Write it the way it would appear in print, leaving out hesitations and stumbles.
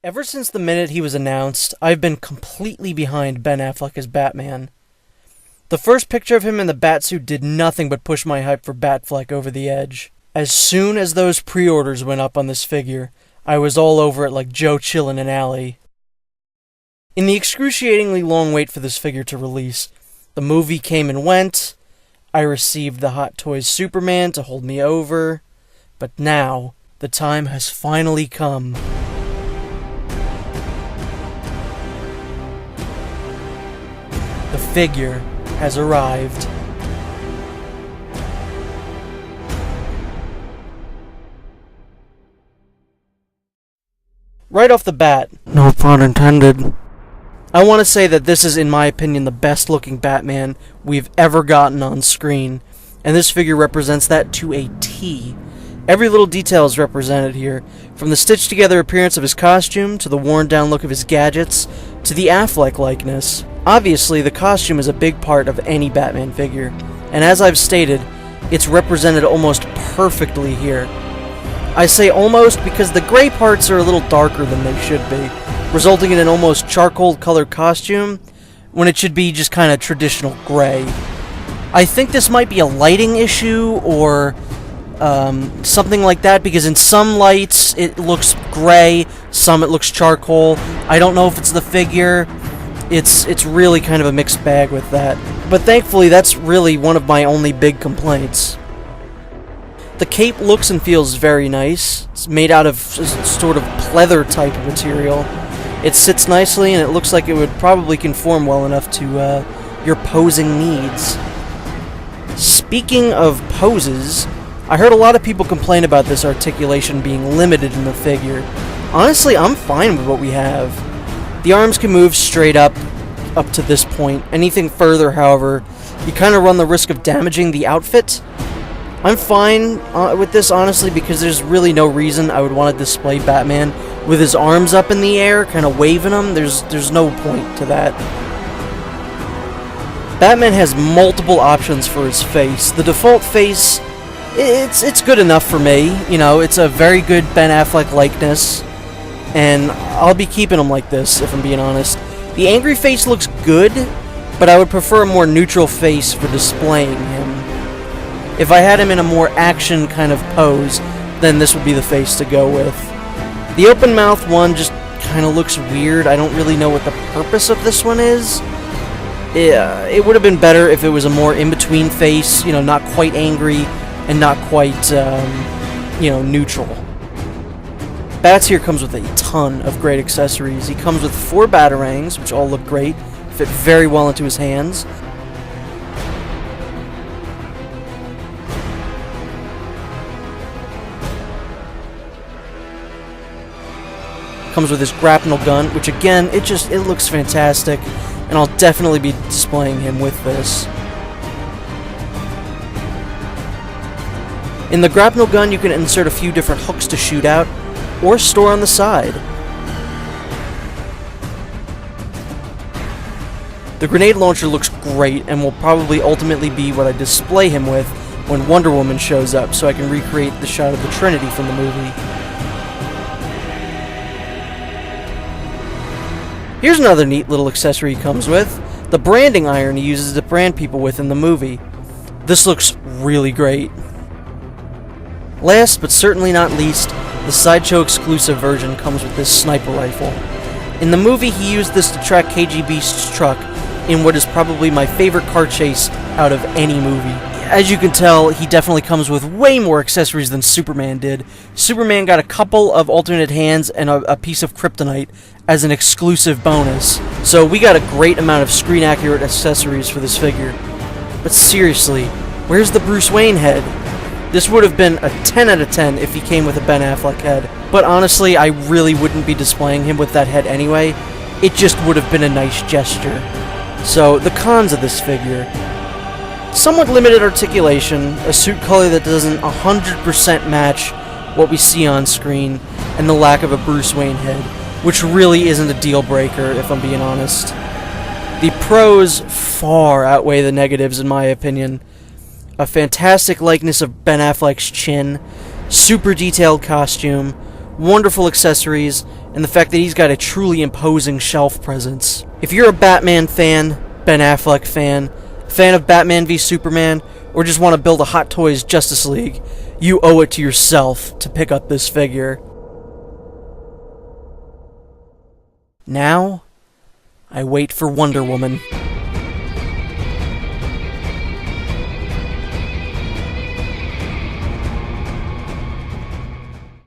Ever since the minute he was announced, I've been completely behind Ben Affleck as Batman. The first picture of him in the Batsuit did nothing but push my hype for Batfleck over the edge. As soon as those pre-orders went up on this figure, I was all over it like Joe Chill in an alley. In the excruciatingly long wait for this figure to release, the movie came and went, I received the Hot Toys Superman to hold me over, but now, the time has finally come. The figure has arrived. Right off the bat, no pun intended, I want to say that this is, in my opinion, the best looking Batman we've ever gotten on screen, and this figure represents that to a T. Every little detail is represented here, from the stitched together appearance of his costume, to the worn down look of his gadgets, to the Affleck likeness. Obviously, the costume is a big part of any Batman figure, and as I've stated, it's represented almost perfectly here. I say almost because the gray parts are a little darker than they should be, resulting in an almost charcoal colored costume, when it should be just kind of traditional gray. I think this might be a lighting issue, or something like that, because in some lights it looks gray, some it looks charcoal. I don't know if it's the figure. It's really kind of a mixed bag with that. But thankfully, that's really one of my only big complaints. The cape looks and feels very nice. It's made out of sort of pleather type of material. It sits nicely, and it looks like it would probably conform well enough to your posing needs. Speaking of poses, I heard a lot of people complain about this articulation being limited in the figure. Honestly, I'm fine with what we have. The arms can move straight up to this point. Anything further, however, you kind of run the risk of damaging the outfit. I'm fine with this, honestly, because there's really no reason I would want to display Batman with his arms up in the air, kind of waving them. There's no point to that. Batman has multiple options for his face. The default face, it's good enough for me. You know, it's a very good Ben Affleck likeness, and I'll be keeping him like this, if I'm being honest. The angry face looks good, but I would prefer a more neutral face for displaying him. If I had him in a more action kind of pose, then this would be the face to go with. The open mouth one just kind of looks weird. I don't really know what the purpose of this one is. It would have been better if it was a more in-between face, you know, not quite angry and not quite, neutral. Bats here comes with a ton of great accessories. He comes with 4 batarangs, which all look great, fit very well into his hands. Comes with his grapnel gun, which again, it looks fantastic, and I'll definitely be displaying him with this. In the grapnel gun, you can insert a few different hooks to shoot out, or store on the side. The grenade launcher looks great, and will probably ultimately be what I display him with when Wonder Woman shows up, so I can recreate the shot of the Trinity from the movie. Here's another neat little accessory he comes with, the branding iron he uses to brand people with in the movie. This looks really great. Last, but certainly not least, the Sideshow exclusive version comes with this sniper rifle. In the movie, he used this to track KGB's truck in what is probably my favorite car chase out of any movie. As you can tell, he definitely comes with way more accessories than Superman did. Superman got a couple of alternate hands and a piece of kryptonite as an exclusive bonus. So we got a great amount of screen-accurate accessories for this figure. But seriously, where's the Bruce Wayne head? This would have been a 10 out of 10 if he came with a Ben Affleck head. But honestly, I really wouldn't be displaying him with that head anyway. It just would have been a nice gesture. So, the cons of this figure. Somewhat limited articulation, a suit color that doesn't 100% match what we see on screen, and the lack of a Bruce Wayne head, which really isn't a deal breaker, if I'm being honest. The pros far outweigh the negatives, in my opinion. A fantastic likeness of Ben Affleck's chin, super detailed costume, wonderful accessories, and the fact that he's got a truly imposing shelf presence. If you're a Batman fan, Ben Affleck fan of Batman v Superman, or just want to build a Hot Toys Justice League, you owe it to yourself to pick up this figure. Now, I wait for Wonder Woman.